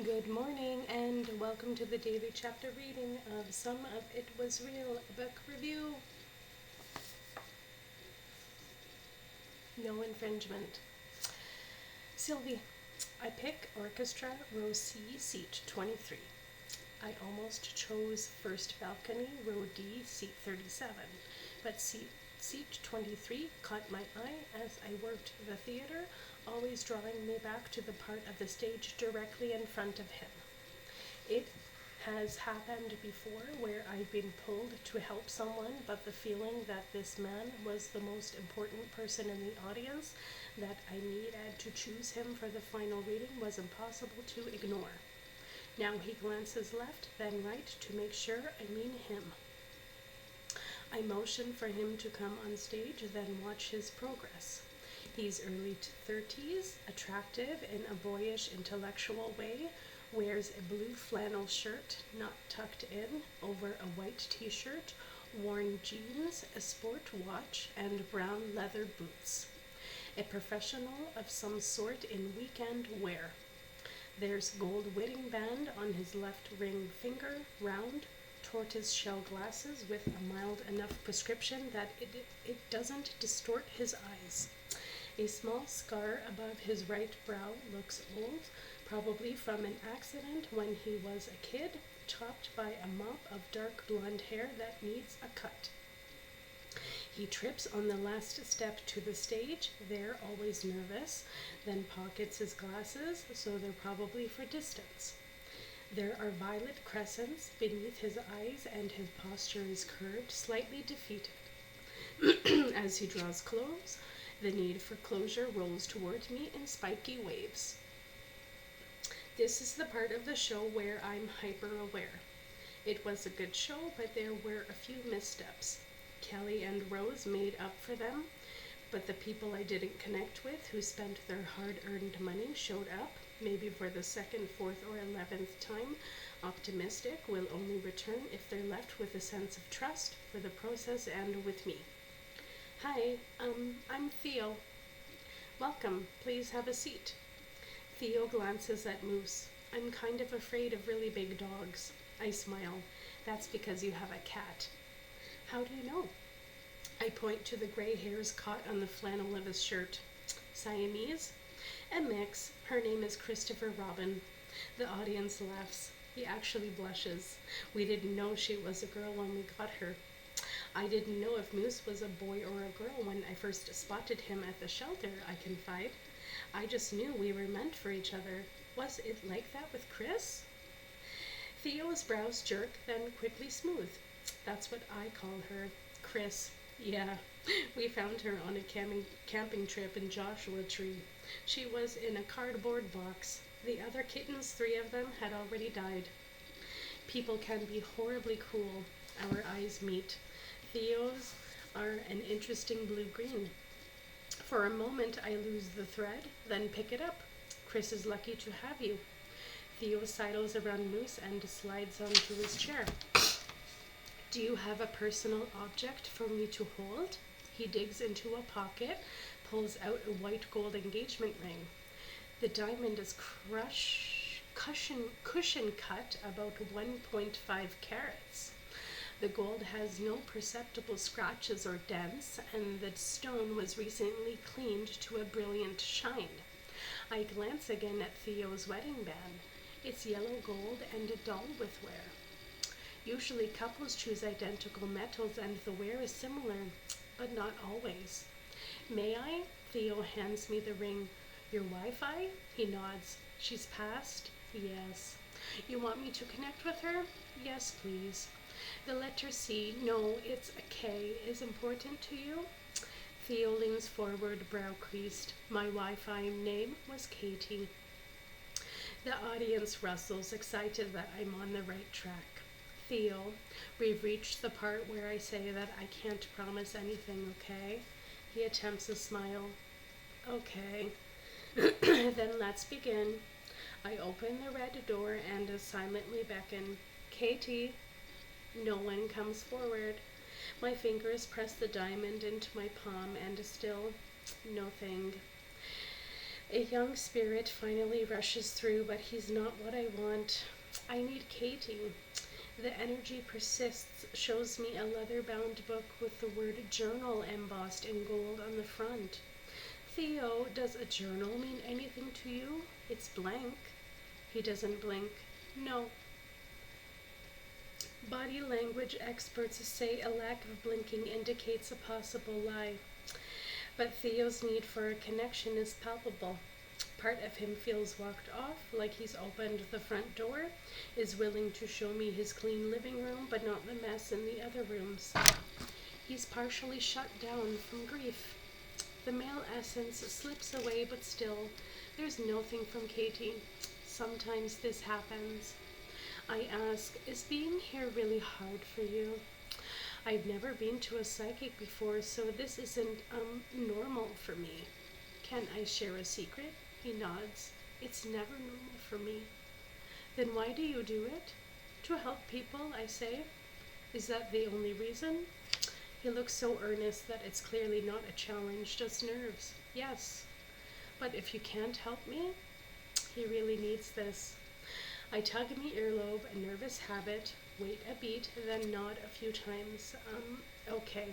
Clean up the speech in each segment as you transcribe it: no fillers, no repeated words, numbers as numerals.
Good morning and welcome to the daily chapter reading of Some of It Was Real, a book review. No infringement. Sylvie, I pick orchestra row C, seat 23. I almost chose first balcony, row D, seat 37, but seat 23 caught my eye as I worked the theater, always drawing me back to the part of the stage directly in front of him. It has happened before where I've been pulled to help someone, but the feeling that this man was the most important person in the audience, that I needed to choose him for the final reading, was impossible to ignore. Now he glances left, then right to make sure I mean him. I motion for him to come on stage, then watch his progress. He's early 30s, attractive in a boyish, intellectual way, wears a blue flannel shirt, not tucked in, over a white t-shirt, worn jeans, a sport watch, and brown leather boots. A professional of some sort in weekend wear. There's gold wedding band on his left ring finger, round, tortoise-shell glasses with a mild enough prescription that it doesn't distort his eyes. A small scar above his right brow looks old, probably from an accident when he was a kid, topped by a mop of dark blonde hair that needs a cut. He trips on the last step to the stage, there always nervous, then pockets his glasses, so they're probably for distance. There are violet crescents beneath his eyes and his posture is curved, slightly defeated. As he draws close, the need for closure rolls toward me in spiky waves. This is the part of the show where I'm hyper-aware. It was a good show, but there were a few missteps. Kelly and Rose made up for them, but the people I didn't connect with, who spent their hard-earned money, showed up, maybe for the second, fourth, or 11th time. Optimistic, will only return if they're left with a sense of trust for the process and with me. Hi, I'm Theo. Welcome, please have a seat. Theo glances at Moose. I'm kind of afraid of really big dogs. I smile. That's because you have a cat. How do you know? I point to the gray hairs caught on the flannel of his shirt. Siamese? A mix. Her name is Christopher Robin. The audience laughs. He actually blushes. We didn't know she was a girl when we got her. I didn't know if Moose was a boy or a girl when I first spotted him at the shelter, I confide. I just knew we were meant for each other. Was it like that with Chris? Theo's brows jerk, then quickly smooth. That's what I call her. Chris. Yeah, we found her on a camping trip in Joshua Tree. She was in a cardboard box. The other kittens, 3 of them, had already died. People can be horribly cruel. Our eyes meet. Theo's are an interesting blue-green. For a moment I lose the thread, then pick it up. Chris is lucky to have you. Theo sidles around Moose and slides onto his chair. Do you have a personal object for me to hold? He digs into a pocket, pulls out a white gold engagement ring. The diamond is cushion cut about 1.5 carats. The gold has no perceptible scratches or dents, and the stone was recently cleaned to a brilliant shine. I glance again at Theo's wedding band. It's yellow gold and dull with wear. Usually couples choose identical metals and the wear is similar, but not always. May I? Theo hands me the ring. Your Wi-Fi? He nods. She's passed? Yes. You want me to connect with her? Yes, please. The letter C, no, it's a K, is important to you? Theo leans forward, brow creased. My Wi-Fi name was Katie. The audience rustles, excited that I'm on the right track. Theo, we've reached the part where I say that I can't promise anything, okay? He attempts a smile. Okay. Then let's begin. I open the red door and silently beckon. Katie. No one comes forward. My fingers press the diamond into my palm and still nothing. A young spirit finally rushes through, but he's not what I want. I need Katie. The energy persists, shows me a leather-bound book with the word journal embossed in gold on the front. Theo, does a journal mean anything to you? It's blank. He doesn't blink. No. Body language experts say a lack of blinking indicates a possible lie. But Theo's need for a connection is palpable. Part of him feels walked off, like he's opened the front door, is willing to show me his clean living room, but not the mess in the other rooms. He's partially shut down from grief. The male essence slips away, but still, there's nothing from Katie. Sometimes this happens. I ask, is being here really hard for you? I've never been to a psychic before, so this isn't normal for me. Can I share a secret? He nods. It's never normal for me. Then why do you do it? To help people, I say. Is that the only reason? He looks so earnest that it's clearly not a challenge, just nerves. Yes. But if you can't help me, he really needs this. I tug my earlobe, a nervous habit, wait a beat, then nod a few times. Okay.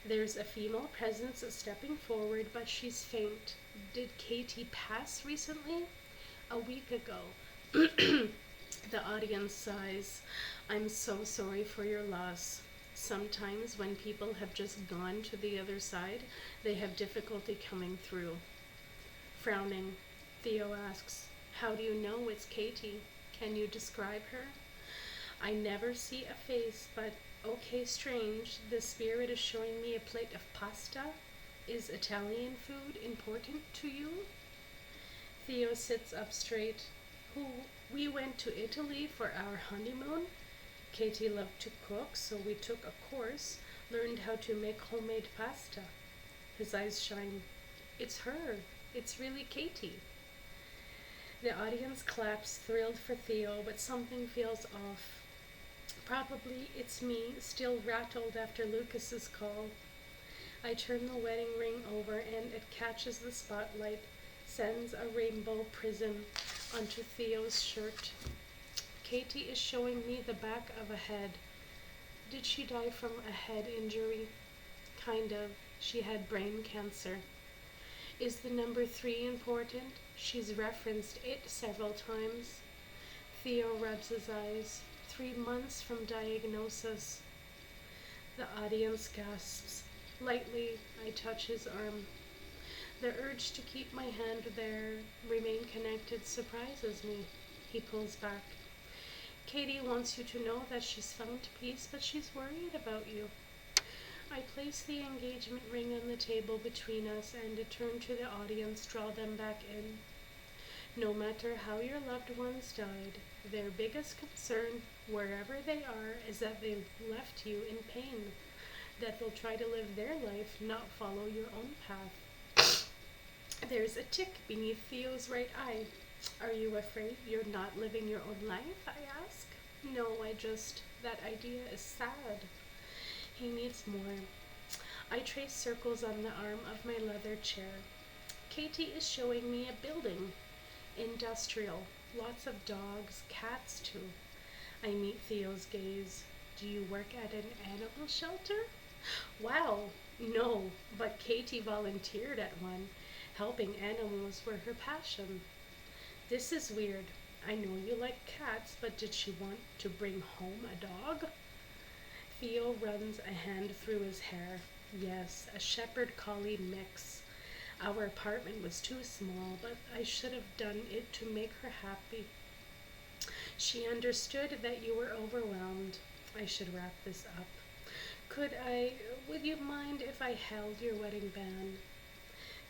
There's a female presence stepping forward, but she's faint. Did Katie pass recently? A week ago. The audience sighs. I'm so sorry for your loss. Sometimes when people have just gone to the other side, they have difficulty coming through. Frowning, Theo asks, how do you know it's Katie? Can you describe her? I never see a face, but okay, strange. The spirit is showing me a plate of pasta. Is Italian food important to you? Theo sits up straight. We went to Italy for our honeymoon. Katie loved to cook, so we took a course, learned how to make homemade pasta. His eyes shine. It's her. It's really Katie. The audience claps, thrilled for Theo, but something feels off. Probably it's me, still rattled after Lucas's call. I turn the wedding ring over and it catches the spotlight, sends a rainbow prism onto Theo's shirt. Katie is showing me the back of a head. Did she die from a head injury? Kind of. She had brain cancer. Is the number 3 important? She's referenced it several times. Theo rubs his eyes. 3 months from diagnosis. The audience gasps. Lightly, I touch his arm. The urge to keep my hand there, remain connected, surprises me. He pulls back. Katie wants you to know that she's found peace, but she's worried about you. I place the engagement ring on the table between us and turn to the audience, draw them back in. No matter how your loved ones died, their biggest concern, wherever they are, is that they've left you in pain, that they'll try to live their life, not follow your own path. There's a tick beneath Theo's right eye. Are you afraid you're not living your own life? I ask. No, that idea is sad. He needs more. I trace circles on the arm of my leather chair. Katie is showing me a building. Industrial. Lots of dogs, cats too. I meet Theo's gaze. Do you work at an animal shelter? Wow, no, but Katie volunteered at one. Helping animals were her passion. This is weird. I know you like cats, but did she want to bring home a dog? Theo runs a hand through his hair. Yes, a shepherd collie mix. Our apartment was too small, but I should have done it to make her happy. She understood that you were overwhelmed. I should wrap this up. Would you mind if I held your wedding band?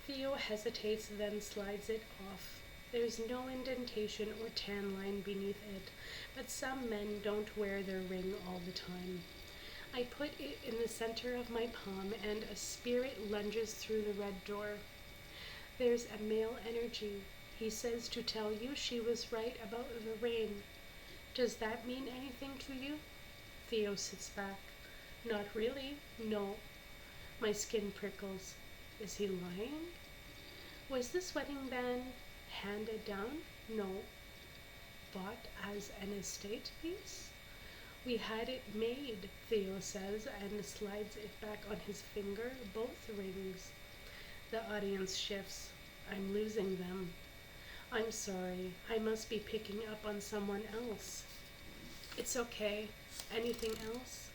Theo hesitates, then slides it off. There's no indentation or tan line beneath it, but some men don't wear their ring all the time. I put it in the center of my palm, and a spirit lunges through the red door. There's a male energy. He says to tell you she was right about the rain. Does that mean anything to you? Theo sits back. Not really, no. My skin prickles. Is he lying? Was this wedding band handed down? No. Bought as an estate piece? We had it made, Theo says, and slides it back on his finger, both rings. The audience shifts. I'm losing them. I'm sorry. I must be picking up on someone else. It's okay. Anything else?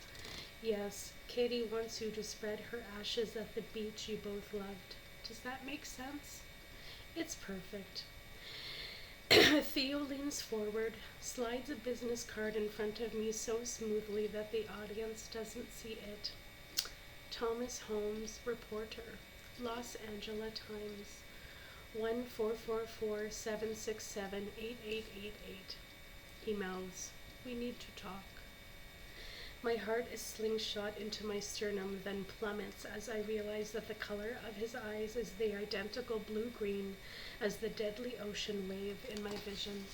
Yes, Katie wants you to spread her ashes at the beach you both loved. Does that make sense? It's perfect. Theo leans forward, slides a business card in front of me so smoothly that the audience doesn't see it. Thomas Holmes, reporter, Los Angeles Times, 1-444-767-8888. He mouths, "We need to talk." My heart is slingshot into my sternum, then plummets as I realize that the color of his eyes is the identical blue-green as the deadly ocean wave in my vision.